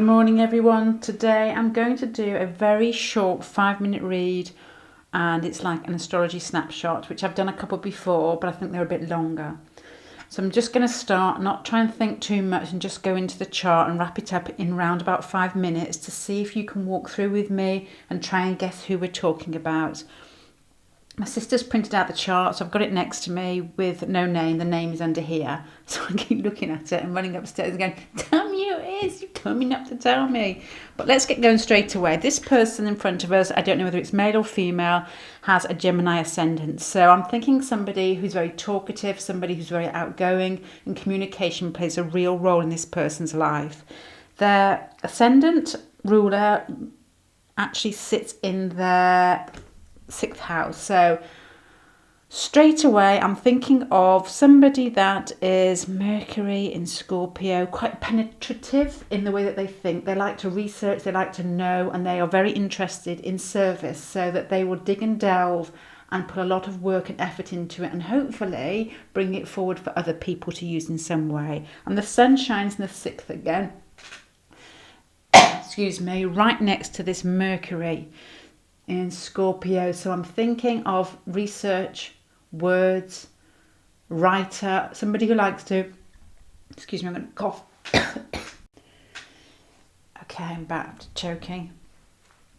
morning everyone. Today I'm going to do a very short 5-minute read, and it's like an astrology snapshot, which I've done a couple before, but I think they're a bit longer. So I'm just going to start, not try and think too much, and just go into the chart and wrap it up in round about 5 minutes to see if you can walk through with me and try and guess who we're talking about. My sister's printed out the chart, so I've got it next to me with no name. The name is under here. So I keep looking at it and running upstairs and going, tell me who it is. You're coming up to tell me. But let's get going straight away. This person in front of us, I don't know whether it's male or female, has a Gemini ascendant. So I'm thinking somebody who's very talkative, somebody who's very outgoing, and communication plays a real role in this person's life. Their ascendant ruler actually sits in their 6th house. So straight away I'm thinking of somebody that is Mercury in Scorpio, quite penetrative in the way that they think. They like to research, they like to know, and they are very interested in service, so that they will dig and delve and put a lot of work and effort into it, and hopefully bring it forward for other people to use in some way. And the sun shines in the 6th again, excuse me, right next to this Mercury in Scorpio. So I'm thinking of research, words, writer, somebody who likes to, excuse me, I'm going to cough. Okay, I'm back to choking.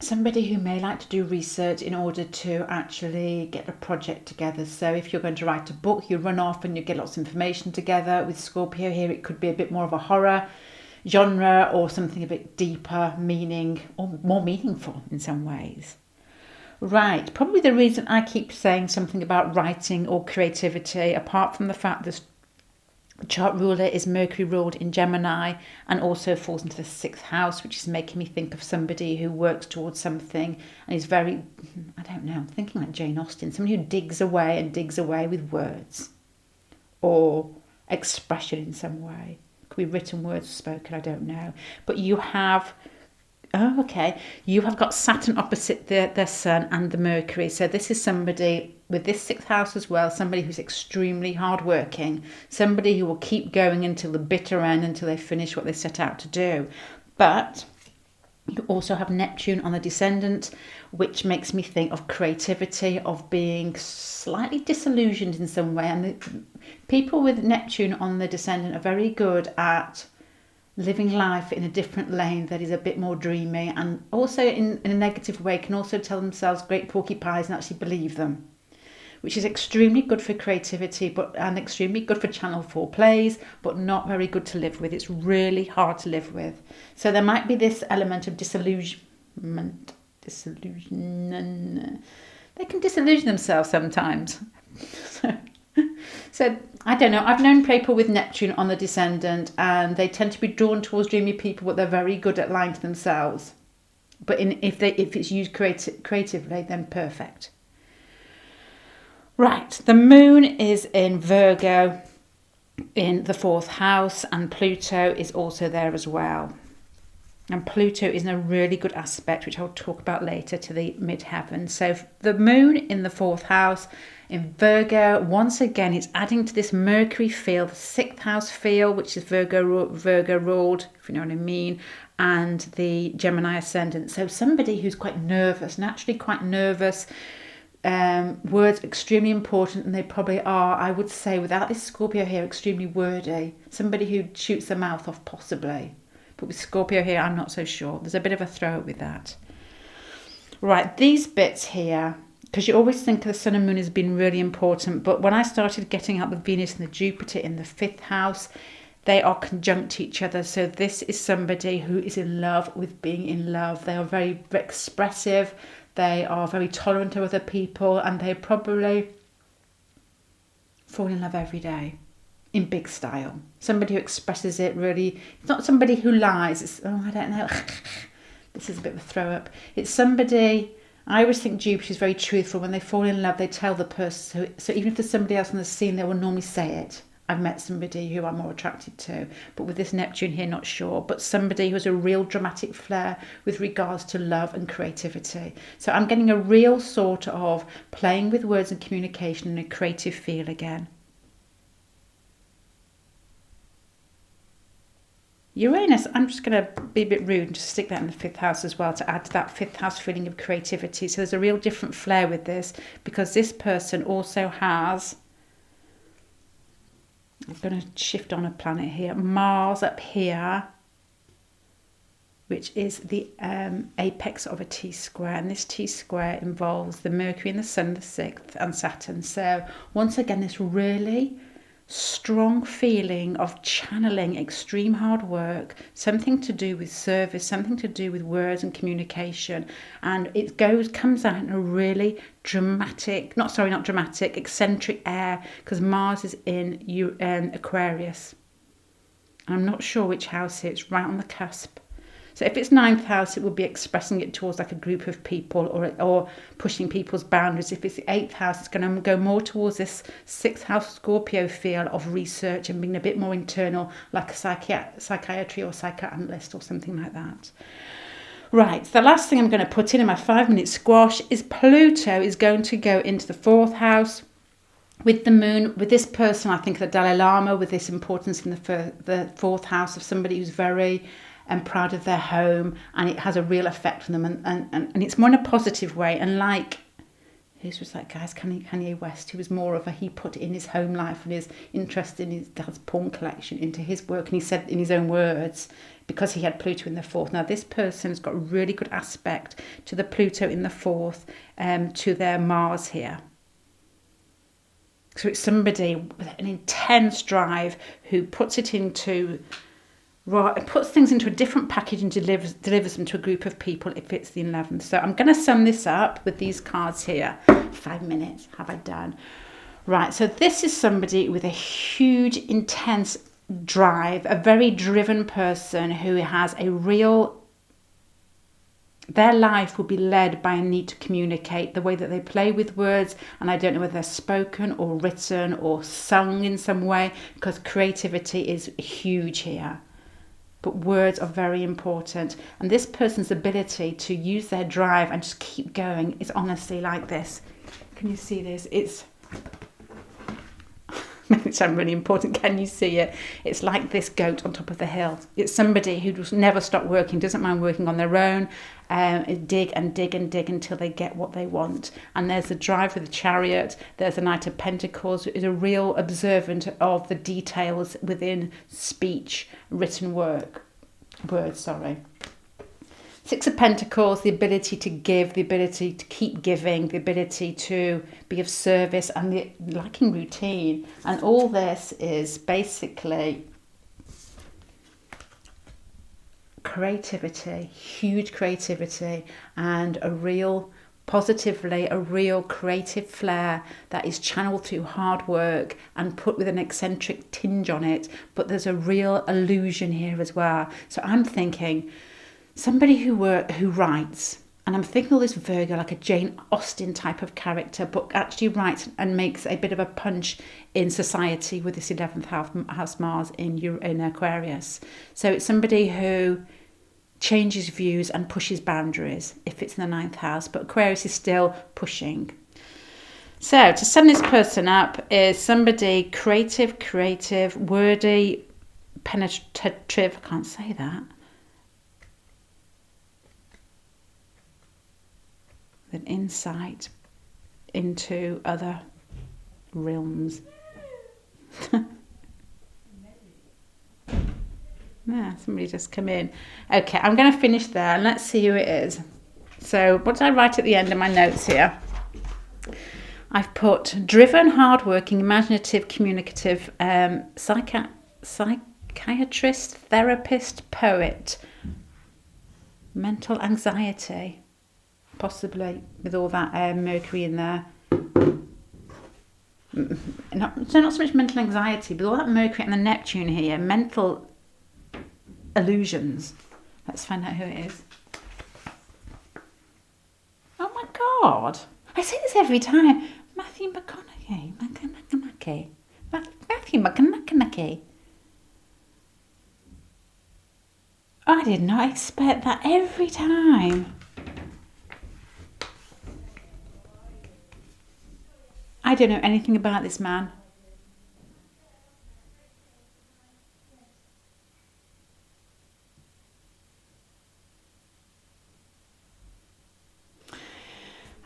Somebody who may like to do research in order to actually get a project together. So if you're going to write a book, you run off and you get lots of information together. With Scorpio here, it could be a bit more of a horror genre or something a bit deeper meaning, or more meaningful in some ways. Right, probably the reason I keep saying something about writing or creativity, apart from the fact this chart ruler is Mercury ruled in Gemini and also falls into the 6th house, which is making me think of somebody who works towards something and is very, I don't know, I'm thinking like Jane Austen, somebody who digs away with words or expression in some way. Could be written words, spoken, I don't know. But you have... Oh, okay. You have got Saturn opposite their sun and the Mercury. So this is somebody with this 6th house as well, somebody who's extremely hardworking, somebody who will keep going until the bitter end, until they finish what they set out to do. But you also have Neptune on the descendant, which makes me think of creativity, of being slightly disillusioned in some way. And the people with Neptune on the descendant are very good at living life in a different lane that is a bit more dreamy, and also in a negative way can also tell themselves great porcupines and actually believe them, which is extremely good for creativity and extremely good for Channel 4 plays, but not very good to live with. It's really hard to live with. So there might be this element of disillusion. They can disillusion themselves sometimes. So I don't know, I've known people with Neptune on the descendant and they tend to be drawn towards dreamy people, but they're very good at lying to themselves. But if it's used creatively, then perfect. Right, the moon is in Virgo in the 4th house, and Pluto is also there as well. And Pluto is in a really good aspect, which I'll talk about later, to the midheaven. So the moon in the 4th house in Virgo, once again, it's adding to this Mercury feel, the 6th house feel, which is Virgo ruled, if you know what I mean, and the Gemini ascendant. So somebody who's quite nervous, naturally quite nervous, words extremely important, and they probably are, I would say, without this Scorpio here, extremely wordy. Somebody who shoots their mouth off, possibly. But with Scorpio here, I'm not so sure. There's a bit of a throw with that. Right, these bits here, because you always think the sun and moon has been really important, but when I started getting out the Venus and the Jupiter in the 5th house, they are conjunct each other. So this is somebody who is in love with being in love. They are very expressive. They are very tolerant of other people, and they probably fall in love every day. In big style. Somebody who expresses it really. It's not somebody who lies. It's, I don't know. This is a bit of a throw up. It's somebody, I always think Jupiter is very truthful. When they fall in love, they tell the person. So even if there's somebody else on the scene, they will normally say it. I've met somebody who I'm more attracted to. But with this Neptune here, not sure. But somebody who has a real dramatic flair with regards to love and creativity. So I'm getting a real sort of playing with words and communication and a creative feel again. Uranus, I'm just going to be a bit rude and just stick that in the 5th house as well to add to that 5th house feeling of creativity. So there's a real different flair with this, because this person also has, I'm going to shift on a planet here, Mars up here, which is the apex of a T-square. And this T-square involves the Mercury and the Sun, the 6th, and Saturn. So once again, this really strong feeling of channeling extreme hard work, something to do with service, something to do with words and communication, and it comes out in a really dramatic, not dramatic, eccentric air, because Mars is in Aquarius. I'm not sure which house it's right on the cusp. So if it's 9th house, it would be expressing it towards like a group of people, or pushing people's boundaries. If it's the 8th house, it's going to go more towards this 6th house Scorpio feel of research and being a bit more internal, like a psychiatry or psychoanalyst or something like that. Right, the last thing I'm going to put in my 5-minute squash is Pluto is going to go into the 4th house with the moon, with this person, I think the Dalai Lama, with this importance in the 4th house of somebody who's very proud of their home, and it has a real effect on them, and it's more in a positive way. And like, who was that guy's Kanye West, who was more of he put in his home life and his interest in his dad's porn collection into his work, and he said in his own words, because he had Pluto in the 4th. Now this person's got a really good aspect to the Pluto in the 4th, to their Mars here. So it's somebody with an intense drive who puts it into, puts things into a different package and delivers them to a group of people if it's the 11th. So I'm going to sum this up with these cards here. 5 minutes, have I done? Right, so this is somebody with a huge, intense drive, a very driven person who has a real, their life will be led by a need to communicate, the way that they play with words, and I don't know whether they're spoken or written or sung in some way, because creativity is huge here. But words are very important, and this person's ability to use their drive and just keep going is honestly like this. Can you see this? It's makes it sound really important. Can you see it? It's like this goat on top of the hill. It's somebody who just never stop working, doesn't mind working on their own, dig and dig and dig until they get what they want. And there's the drive with the Chariot. There's the Knight of Pentacles, who is a real observant of the details within speech, written words. Six of Pentacles, the ability to give, the ability to keep giving, the ability to be of service, and the liking routine. And all this is basically creativity, huge creativity, and a real creative flair that is channeled through hard work and put with an eccentric tinge on it. But there's a real illusion here as well. So I'm thinking somebody who writes, and I'm thinking of this Virgo, like a Jane Austen type of character, but actually writes and makes a bit of a punch in society with this 11th house Mars in Aquarius. So it's somebody who changes views and pushes boundaries if it's in the 9th house, but Aquarius is still pushing. So to sum this person up is somebody creative, wordy, penetrative, I can't say that, an insight into other realms. Yeah, somebody just come in. Okay, I'm going to finish there and let's see who it is. So what did I write at the end of my notes here? I've put driven, hardworking, imaginative, communicative, psychiatrist, therapist, poet, mental anxiety, possibly with all that Mercury in there. Not so much mental anxiety, but all that Mercury and the Neptune here, mental illusions. Let's find out who it is. Oh my God! I say this every time. Matthew McConaughey. Matthew McConaughey. I did not expect that every time. I don't know anything about this man.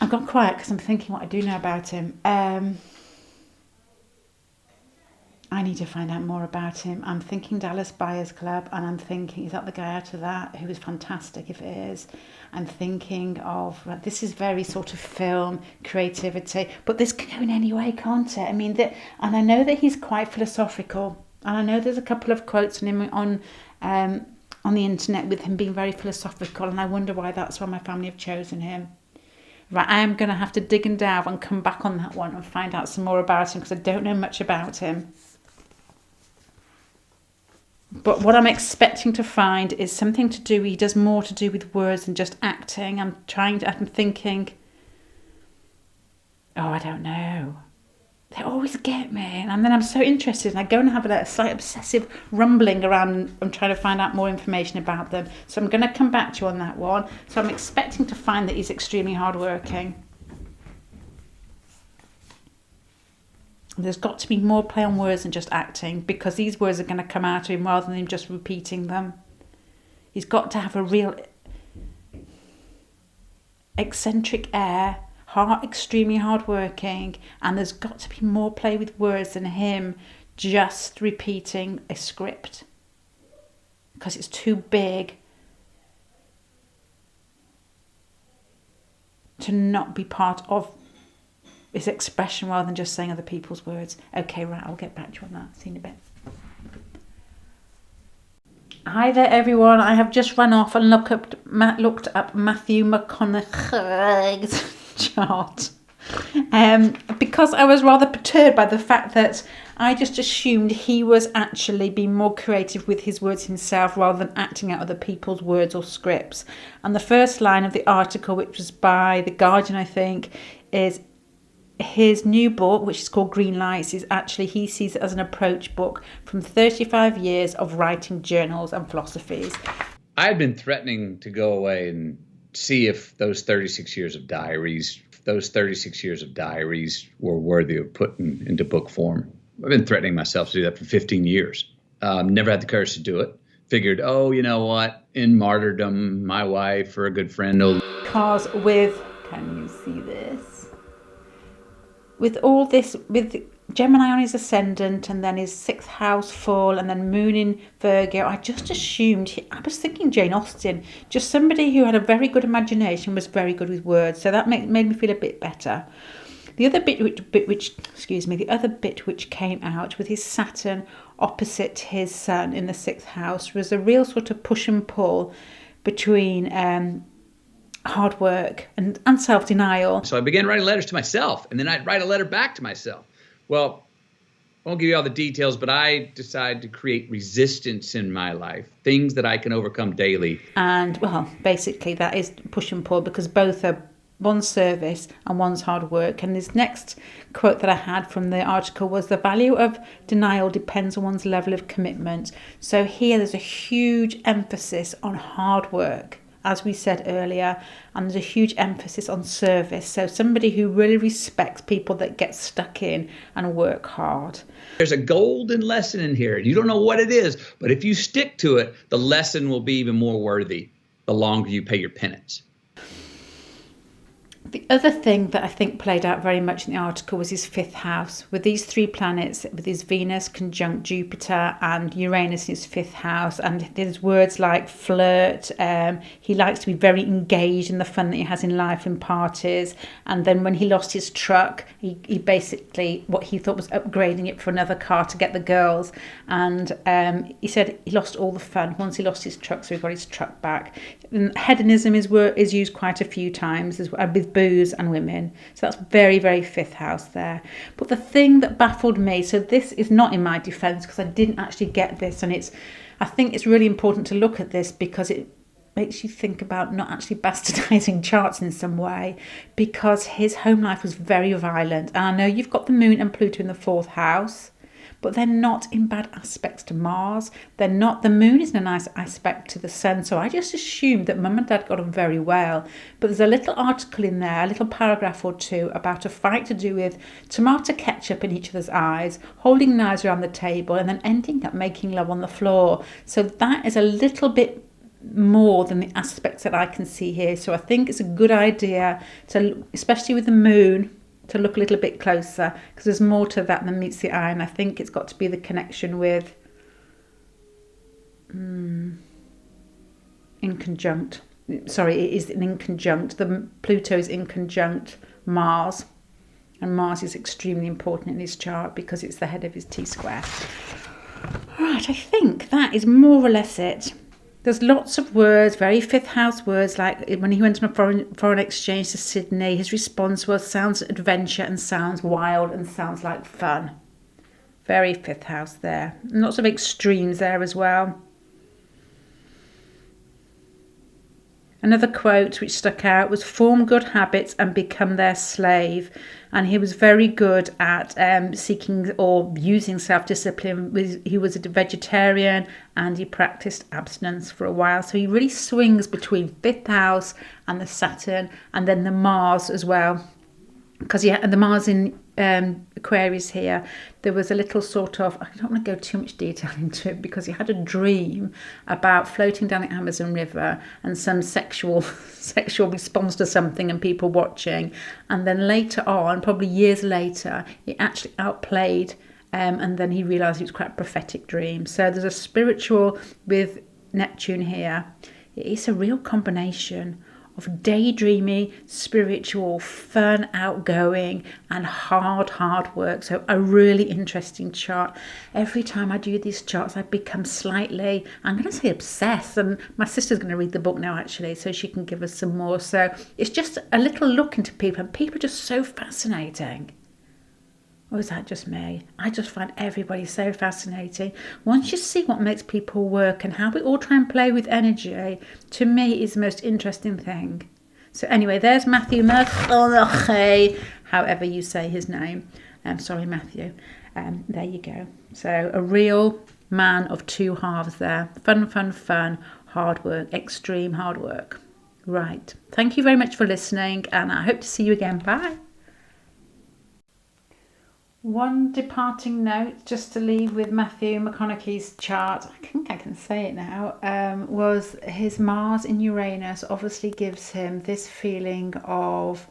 I've gone quiet because I'm thinking what I do know about him. I need to find out more about him. I'm thinking Dallas Buyers Club, and I'm thinking, is that the guy out of that who is fantastic if it is? I'm thinking of, this is very sort of film, creativity, but this can go in any way, can't it? I mean, and I know that he's quite philosophical, and I know there's a couple of quotes on him on the internet with him being very philosophical, and I wonder why that's why my family have chosen him. Right, I am going to have to dig and delve and come back on that one and find out some more about him because I don't know much about him. But what I'm expecting to find is something to do, he does more to do with words than just acting. I'm thinking, I don't know. They always get me. And then I'm so interested and I go and have a slight obsessive rumbling around. I'm trying to find out more information about them. So I'm going to come back to you on that one. So I'm expecting to find that he's extremely hardworking. There's got to be more play on words than just acting because these words are going to come out of him rather than him just repeating them. He's got to have a real eccentric air, extremely hardworking, and there's got to be more play with words than him just repeating a script because it's too big to not be part of his expression rather than just saying other people's words. Okay, right, I'll get back to you on that. See you in a bit. Hi there, everyone. I have just run off and looked up Matthew McConaughey's chart because I was rather perturbed by the fact that I just assumed he was actually being more creative with his words himself rather than acting out other people's words or scripts. And the first line of the article, which was by The Guardian, I think, is his new book, which is called Green Lights, is actually, he sees it as an approach book from 35 years of writing journals and philosophies. I had been threatening to go away and see if those 36 years of diaries were worthy of putting into book form. I've been threatening myself to do that for 15 years. Never had the courage to do it. Figured, you know what? In martyrdom, my wife or a good friend will... Because can you see this? With all this, with Gemini on his ascendant and then his 6th house full and then moon in Virgo, I just assumed, I was thinking Jane Austen, just somebody who had a very good imagination, was very good with words. So that made me feel a bit better. The other bit which came out with his Saturn opposite his Sun in the 6th house was a real sort of push and pull between hard work and self-denial. So I began writing letters to myself, and then I'd write a letter back to myself. Well, I won't give you all the details, but I decided to create resistance in my life, things that I can overcome daily. And, well, basically that is push and pull because both are one's service and one's hard work. And this next quote that I had from the article was, the value of denial depends on one's level of commitment. So here there's a huge emphasis on hard work, as we said earlier, and there's a huge emphasis on service. So somebody who really respects people that get stuck in and work hard. There's a golden lesson in here. You don't know what it is, but if you stick to it, the lesson will be even more worthy the longer you pay your penance. The other thing that I think played out very much in the article was his 5th house, with these 3 planets, with his Venus conjunct Jupiter and Uranus in his 5th house. And there's words like flirt. He likes to be very engaged in the fun that he has in life and parties. And then when he lost his truck, he basically, what he thought was upgrading it for another car to get the girls. And he said he lost all the fun once he lost his truck, so he got his truck back. And hedonism is used quite a few times with booze and women. So that's very, very 5th house there. But the thing that baffled me, so this is not in my defence because I didn't actually get this, and I think it's really important to look at this because it makes you think about not actually bastardising charts in some way, because his home life was very violent. And I know you've got the moon and Pluto in the 4th house, but they're not in bad aspects to Mars. They're not. The moon is in a nice aspect to the sun. So I just assumed that mum and dad got on very well. But there's a little article in there, a little paragraph or two about a fight to do with tomato ketchup in each other's eyes, holding knives around the table, and then ending up making love on the floor. So that is a little bit more than the aspects that I can see here. So I think it's a good idea to, especially with the moon, to look a little bit closer, because there's more to that than meets the eye. And I think it's got to be the connection with in conjunct. Sorry, it is in conjunct. The Pluto is in conjunct Mars, and Mars is extremely important in his chart because it's the head of his T-square. Right, I think that is more or less it. There's lots of words, very fifth house words, like when he went on a foreign exchange to Sydney, his response was sounds adventure and sounds wild and sounds like fun. Very fifth house there. And lots of extremes there as well. Another quote which stuck out was, form good habits and become their slave. And he was very good at seeking or using self-discipline. He was a vegetarian and he practiced abstinence for a while. So he really swings between fifth house and the Saturn and then the Mars as well. Because the Mars in Aquarius here, there was a little sort of, I don't want to go too much detail into it, because he had a dream about floating down the Amazon River and some sexual response to something and people watching. And then later on, probably years later, he actually outplayed and then he realised it was quite a prophetic dream. So there's a spiritual with Neptune here. It's a real combination of daydreamy, spiritual, fun, outgoing, and hard work. So a really interesting chart. Every time I do these charts, I become slightly, I'm going to say obsessed. And my sister's going to read the book now, actually, so she can give us some more. So it's just a little look into people, and people are just so fascinating. Or is that just me? I just find everybody so fascinating. Once you see what makes people work and how we all try and play with energy, to me is the most interesting thing. So anyway, there's Matthew McConaughey, however you say his name. Sorry, Matthew. There you go. So a real man of two halves there. Fun, hard work, extreme hard work. Right. Thank you very much for listening, and I hope to see you again. Bye. One departing note, just to leave with Matthew McConaughey's chart, I think I can say it now, was his Mars in Uranus obviously gives him this feeling of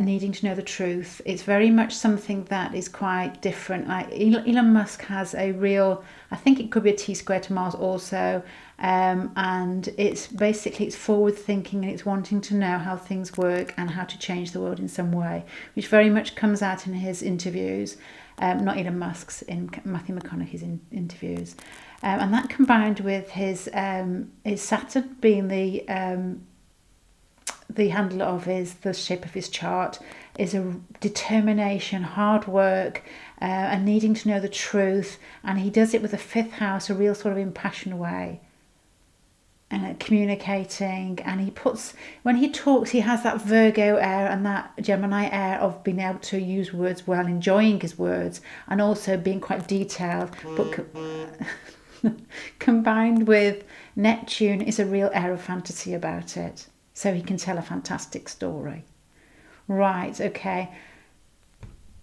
needing to know the truth. It's very much something that is quite different. Like Elon Musk has a real, I think it could be a T-square to Mars also, and it's basically, it's forward thinking and it's wanting to know how things work and how to change the world in some way, which very much comes out in his interviews, not Elon Musk's, in Matthew McConaughey's interviews, and that combined with his Saturn being the handle of the shape of his chart, is a determination, hard work, and needing to know the truth, and he does it with a fifth house, a real sort of impassioned way, and communicating, and when he talks, he has that Virgo air and that Gemini air of being able to use words well, enjoying his words, and also being quite detailed, but combined with Neptune is a real air of fantasy about it. So he can tell a fantastic story. Right, okay.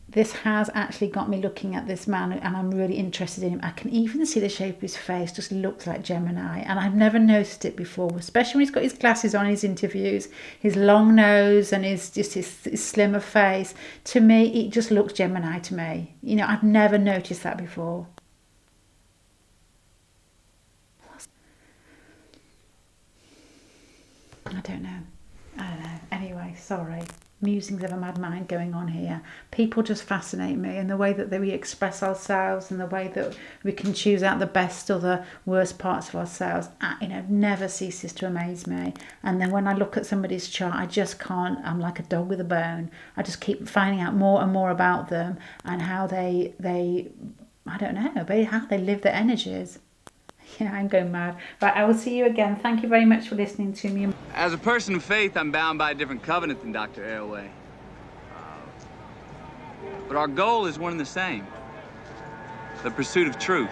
This has actually got me looking at this man, and I'm really interested in him. I can even see the shape of his face, just looks like Gemini. And I've never noticed it before, especially when he's got his glasses on in his interviews, his long nose and his slimmer face. To me, it just looks Gemini to me. You know, I've never noticed that before. I don't know. Anyway, sorry. Musings of a mad mind going on here. People just fascinate me, and the way that we express ourselves and the way that we can choose out the best or the worst parts of ourselves, never ceases to amaze me. And then when I look at somebody's chart, I just can't, I'm like a dog with a bone. I just keep finding out more and more about them and how they I don't know, but how they live their energies. Yeah, I'm going mad. But I will see you again. Thank you very much for listening to me. As a person of faith, I'm bound by a different covenant than Dr. Airway. But our goal is one and the same. The pursuit of truth.